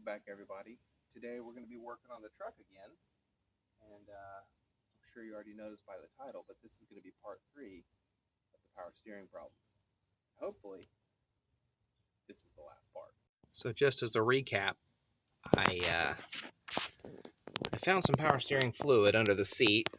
back, everybody. Today we're going to be working on the truck again, and I'm sure you already noticed by the title, but this is going to be part 3 of the power steering problems. Hopefully, this is the last part. So just as a recap, I found some power steering fluid under the seat,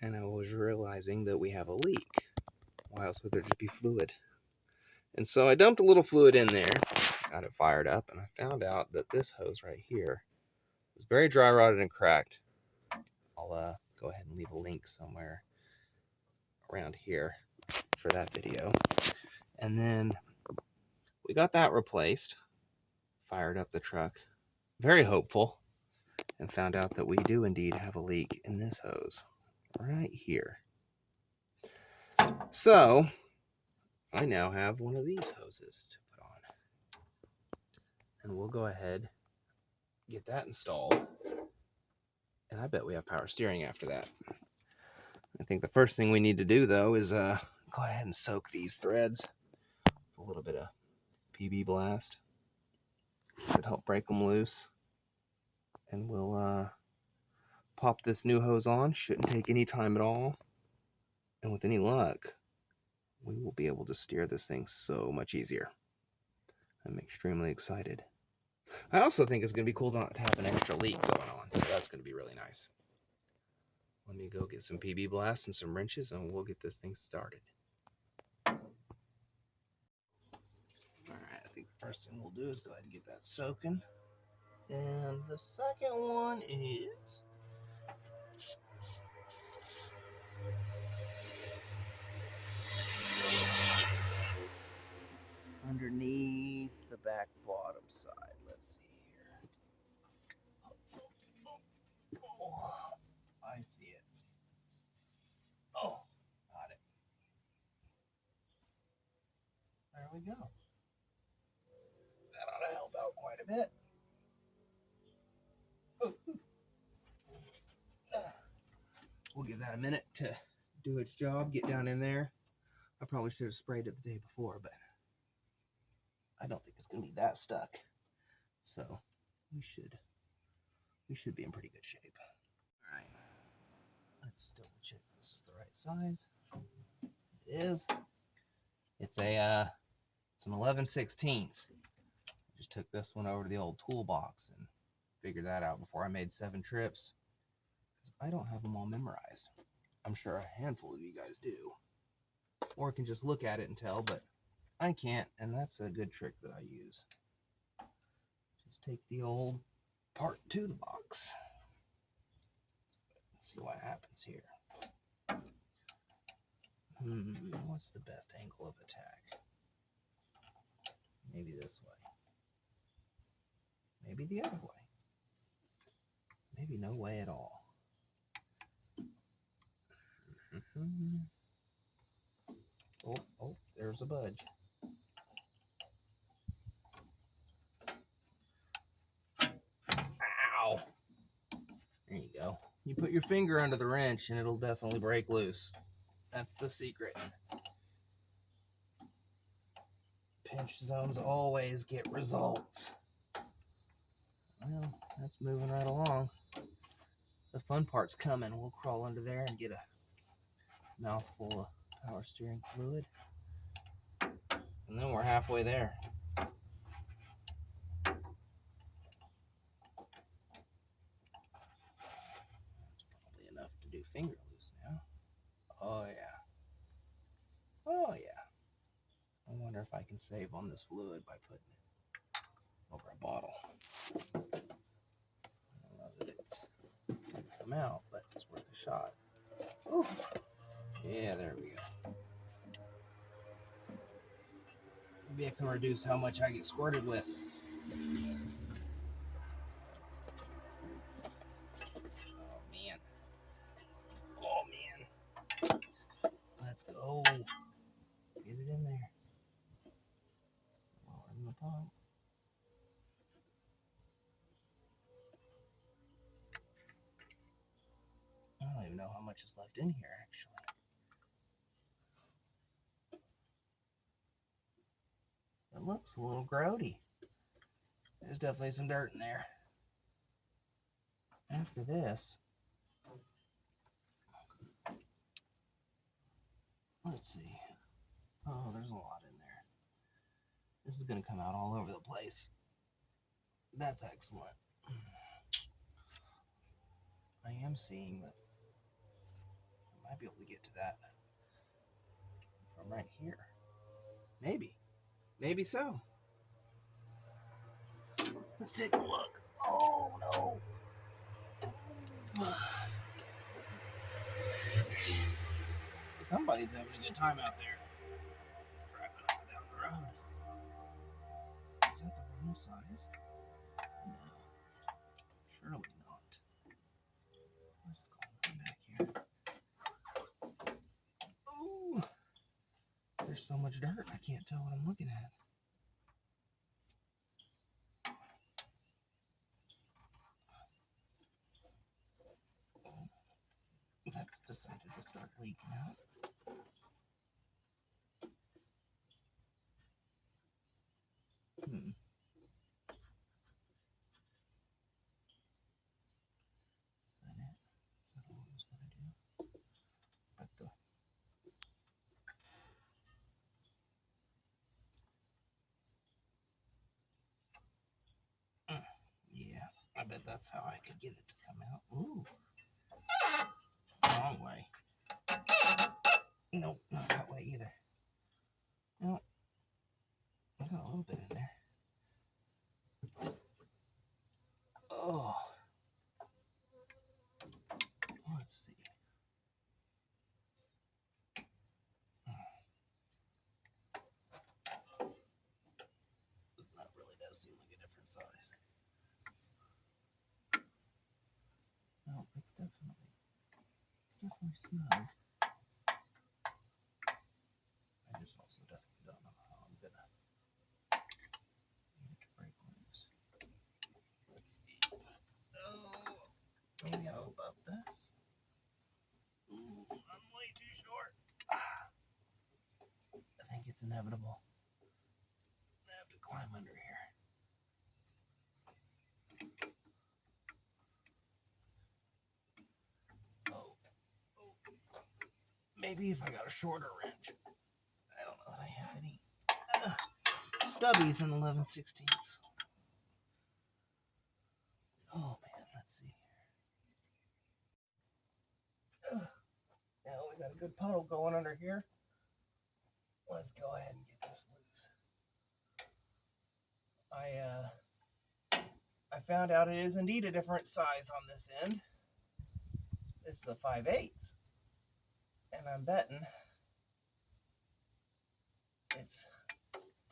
and I was realizing that we have a leak. Why else would there just be fluid? And so I dumped a little fluid in there, got it fired up, and I found out that this hose right here was very dry rotted and cracked. I'll go ahead and leave a link somewhere around here for that video. And then we got that replaced, fired up the truck, very hopeful, and found out that we do indeed have a leak in this hose right here. So I now have one of these hoses to put on, and we'll go ahead, get that installed, and I bet we have power steering after that. I think the first thing we need to do, though, is go ahead and soak these threads with a little bit of PB Blast. Should help break them loose. And we'll pop this new hose on. Shouldn't take any time at all. And with any luck, we will be able to steer this thing so much easier. I'm extremely excited. I also think it's going to be cool not to have an extra leak going on, so that's going to be really nice. Let me go get some PB Blast and some wrenches, and we'll get this thing started. Alright, I think the first thing we'll do is go ahead and get that soaking. And the second one is underneath the back bottom side. Let's see here. Oh, I see it. Oh, got it. There we go. That ought to help out quite a bit. We'll give that a minute to do its job, get down in there. I probably should have sprayed it the day before, but I don't think it's going to be that stuck. So we should be in pretty good shape. All right, let's double check this is the right size. It is. It's an 11/16. I just took this one over to the old toolbox and figured that out before I made 7 trips, because I don't have them all memorized. I'm sure a handful of you guys do, or can just look at it and tell, but I can't, and that's a good trick that I use. Just take the old part to the box. Let's see what happens here. What's the best angle of attack? Maybe this way. Maybe the other way. Maybe no way at all. Oh, there's a budge. Ow! There you go. You put your finger under the wrench and it'll definitely break loose. That's the secret. Pinch zones always get results. Well, that's moving right along. The fun part's coming. We'll crawl under there and get a mouthful of power steering fluid. And then we're halfway there. That's probably enough to do finger loose now. Oh yeah. Oh yeah. I wonder if I can save on this fluid by putting it over a bottle. I don't know that it's going to come out, but it's worth a shot. Ooh. Yeah, there we go. Maybe I can reduce how much I get squirted with. Oh man. Oh man. Let's go. Get it in there. Lower in the pump. I don't even know how much is left in here, actually. It looks a little grody. There's definitely some dirt in there. After this, let's see. Oh, there's a lot in there. This is going to come out all over the place. That's excellent. I am seeing that I might be able to get to that from right here. Maybe. Maybe so. Let's take a look. Oh, no. Somebody's having a good time out there. Driving up and down the road. Is that the wrong size? No. Surely not. What's going on back here? Oh! There's so much dirt, I can't tell what I'm looking at. That's decided to start leaking out. Is that it? Is that all I was going to do? But yeah, I bet that's how I could get it to come out. Ooh. Wrong way. Nope, not that way either. Nope. I got a little bit in there. Oh. Let's see. That really does seem like a different size. No, it's definitely snug. I just also definitely don't know how I'm gonna need it to break loose. Let's see. Oh, maybe I'll above this. Ooh, I'm way too short. I think it's inevitable. I have to climb under here. Oh. Maybe if I got a shorter wrench. I don't know that I have any stubbies in 11/16. Oh man, let's see here. Now we got a good puddle going under here. Let's go ahead and get this loose. I found out it is indeed a different size on this end. This is a 5/8, and I'm betting it's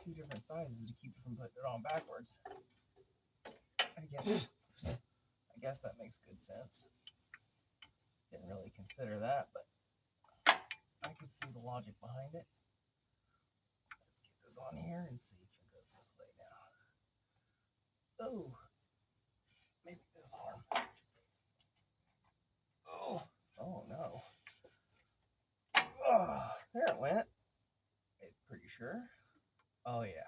two different sizes to keep it from putting it on backwards. I guess that makes good sense. Didn't really consider that, but I could see the logic behind it. Let's get this on here and see if it goes this way now. Oh, maybe this arm. Oh no. Oh, there it went. I'm pretty sure. Oh yeah.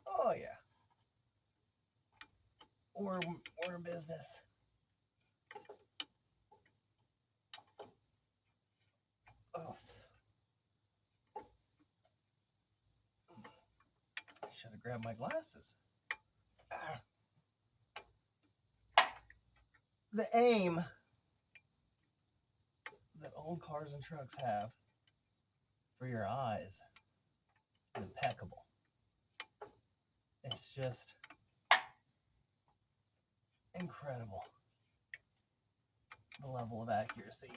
Oh yeah. We're in business. Oh. I should have grabbed my glasses. The aim that old cars and trucks have for your eyes is impeccable. It's just incredible, the level of accuracy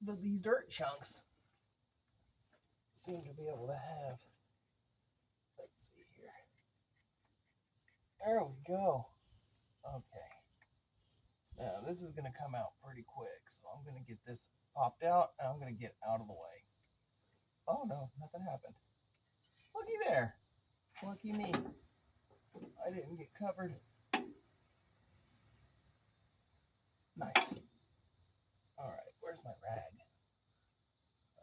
that these dirt chunks seem to be able to have. Let's see here. There we go. Okay. Now this is going to come out pretty quick, so I'm going to get this popped out and I'm going to get out of the way. Oh no, nothing happened. Looky there. Lucky me. I didn't get covered. Nice. All right, where's my rag?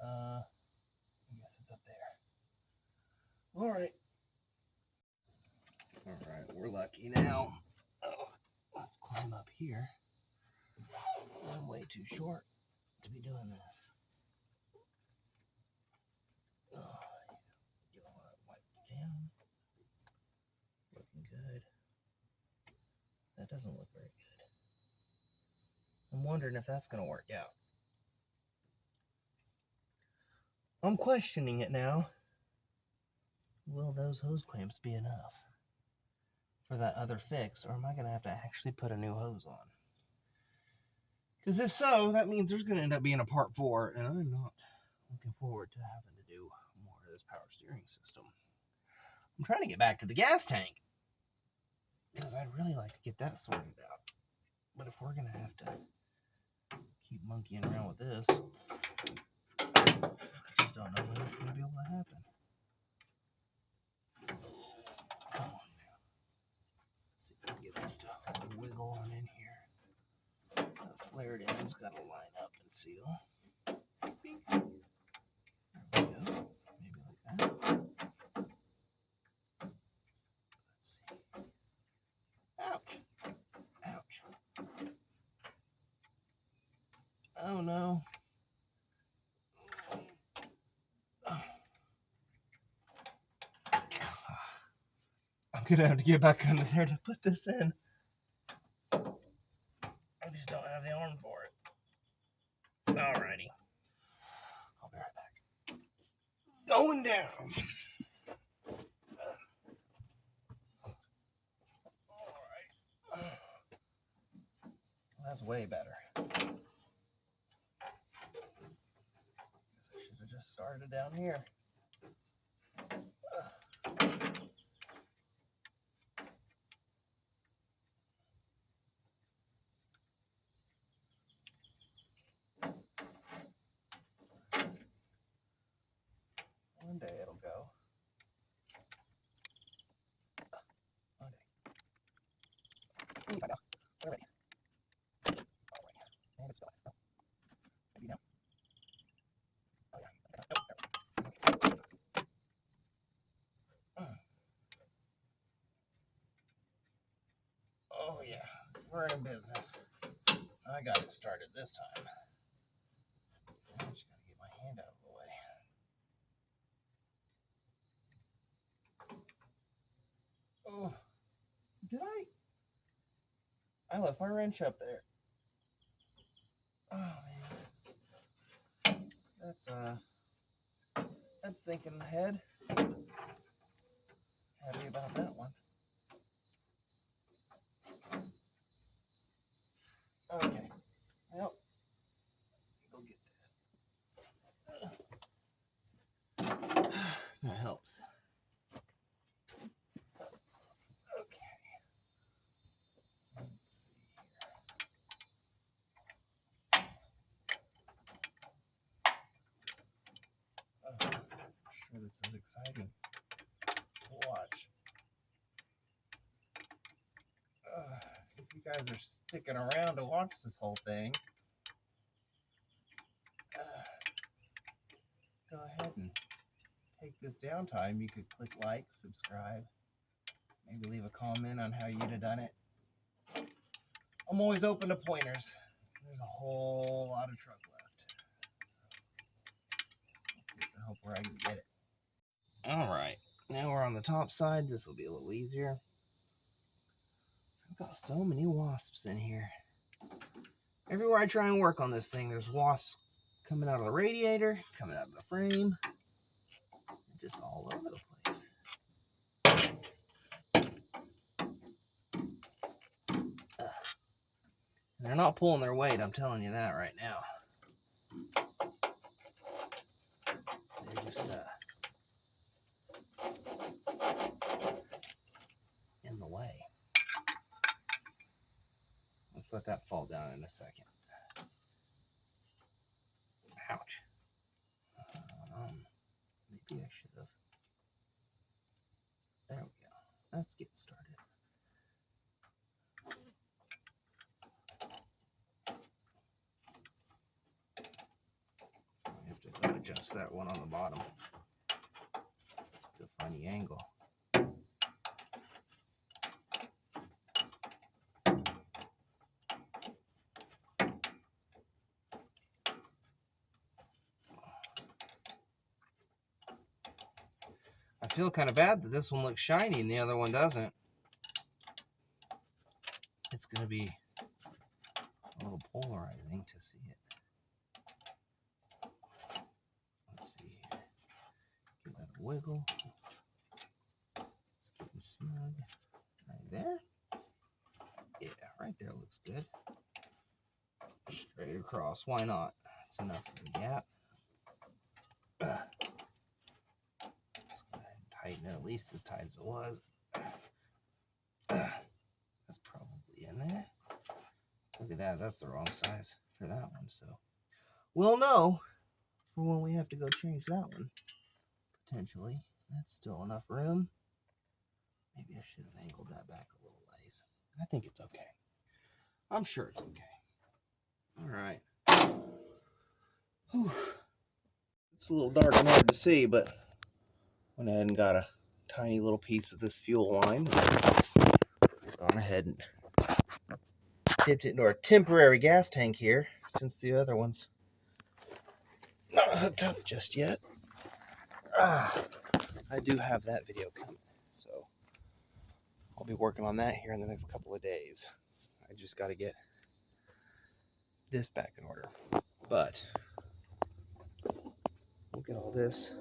I guess it's up there. All right. lucky now. Oh, let's climb up here. I'm way too short to be doing this. Oh, get all that wiped down. Looking good. That doesn't look very good. I'm wondering if that's going to work out. I'm questioning it now. Will those hose clamps be enough for that other fix, or am I going to have to actually put a new hose on? Because if so, that means there's going to end up being a part 4, and I'm not looking forward to having to do more of this power steering system. I'm trying to get back to the gas tank, because I'd really like to get that sorted out. But if we're going to have to keep monkeying around with this, I just don't know when it's going to be able to happen. Come on now. Let's see if I can get this to wiggle on in here. The flared end's got to line up and seal. There we go. Maybe like that. Let's see. Ouch. Ouch. Oh no. I'm gonna have to get back under there to put this in. I just don't have the arm for it. Alrighty. I'll be right back. Going down. Alright. That's way better. Guess I should have just started down here. One day it'll go. One day. Find out. We're ready. Alright. And it's going. Maybe now. Oh yeah. Okay. Oh yeah. We're in business. I got it started this time. I just gotta get my hand out of the way. Oh, did I left my wrench up there. Oh man, that's thinking ahead. Happy about that one. Okay, well, go get that. That helps. Okay. Let's see here. Oh, I'm sure this is exciting to watch. If you guys are sticking around to watch this whole thing, go ahead and take this downtime. You could click like, subscribe, maybe leave a comment on how you'd have done it. I'm always open to pointers. There's a whole lot of truck left, so I hope where I can get it. All right, now we're on the top side. This will be a little easier. I've got so many wasps in here. Everywhere I try and work on this thing, there's wasps coming out of the radiator, coming out of the frame, just all over the place. They're not pulling their weight, I'm telling you that right now. They're just in the way. Let's let that fall down in a second. Ouch. Maybe I should have. There we go. That's getting started. I have to adjust that one on the bottom to find the angle. feel kind of bad that this one looks shiny and the other one doesn't. It's going to be a little polarizing to see it. Let's see here. Give that a wiggle. Let's keep it snug. Right there. Yeah, right there looks good. Straight across. Why not? It's enough of a gap. Let's go ahead and tighten it at least as tight as it was. That's probably in there. Look at that. That's the wrong size for that one. So we'll know for when we have to go change that one. Potentially. That's still enough room. Maybe I should have angled that back a little ways. I think it's okay. I'm sure it's okay. All right. Whew. It's a little dark and hard to see, but went ahead and got a tiny little piece of this fuel line. Gone ahead and dipped it into our temporary gas tank here, since the other one's not hooked up just yet. I do have that video coming, so I'll be working on that here in the next couple of days. I just got to get this back in order, but we'll get all this.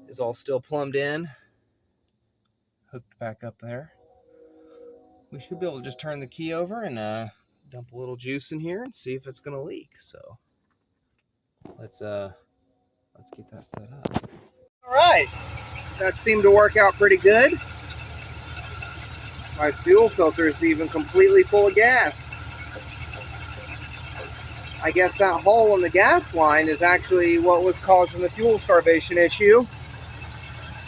Is all still plumbed in, hooked back up there. We should be able to just turn the key over and dump a little juice in here and see if it's gonna leak. So let's get that set up. All right, that seemed to work out pretty good. My fuel filter is even completely full of gas. I guess that hole in the gas line is actually what was causing the fuel starvation issue.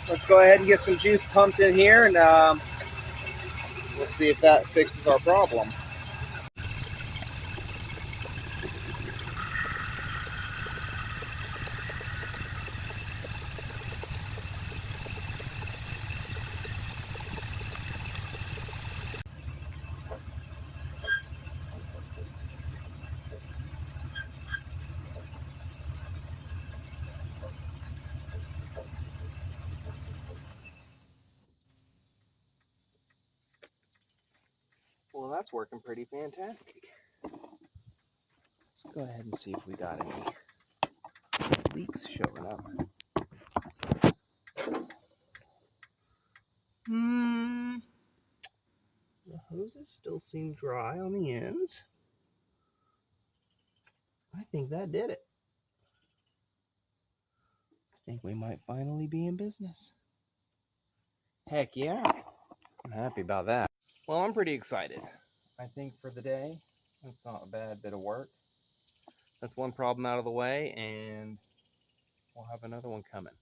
Let's go ahead and get some juice pumped in here, and we'll see if that fixes our problem. Well, that's working pretty fantastic. Let's go ahead and see if we got any leaks showing up. The hoses still seem dry on the ends. I think that did it. I think we might finally be in business. Heck yeah. I'm happy about that. Well, I'm pretty excited. I think for the day, it's not a bad bit of work. That's one problem out of the way, and we'll have another one coming.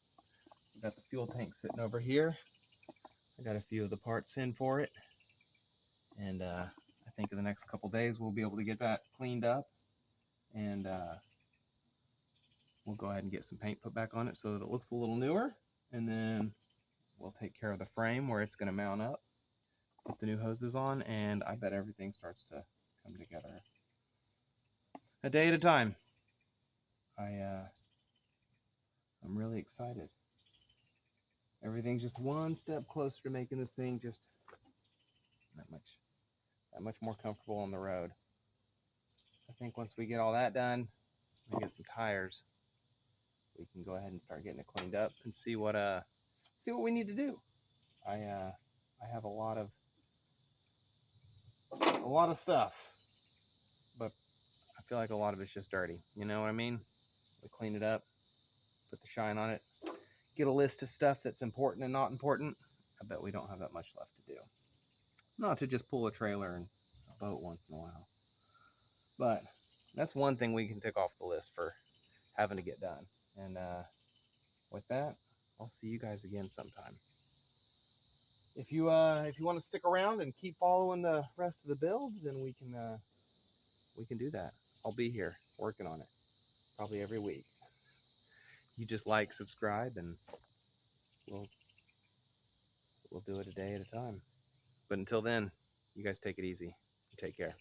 We got the fuel tank sitting over here. I got a few of the parts in for it. And I think in the next couple days, we'll be able to get that cleaned up. And we'll go ahead and get some paint put back on it so that it looks a little newer. And then we'll take care of the frame where it's going to mount up. Put the new hoses on, and I bet everything starts to come together a day at a time. I'm really excited. Everything's just one step closer to making this thing just that much more comfortable on the road. I think once we get all that done and get some tires, we can go ahead and start getting it cleaned up and see what we need to do. I have a lot of stuff, but I feel like a lot of it's just dirty. You know what I mean? We clean it up, put the shine on it, get a list of stuff that's important and not important. I bet we don't have that much left to do. Not to just pull a trailer and a boat once in a while. But that's one thing we can tick off the list for having to get done. And with that, I'll see you guys again sometime. If you want to stick around and keep following the rest of the build, then we can do that. I'll be here working on it probably every week. You just like, subscribe, and we'll do it a day at a time. But until then, you guys take it easy and take care.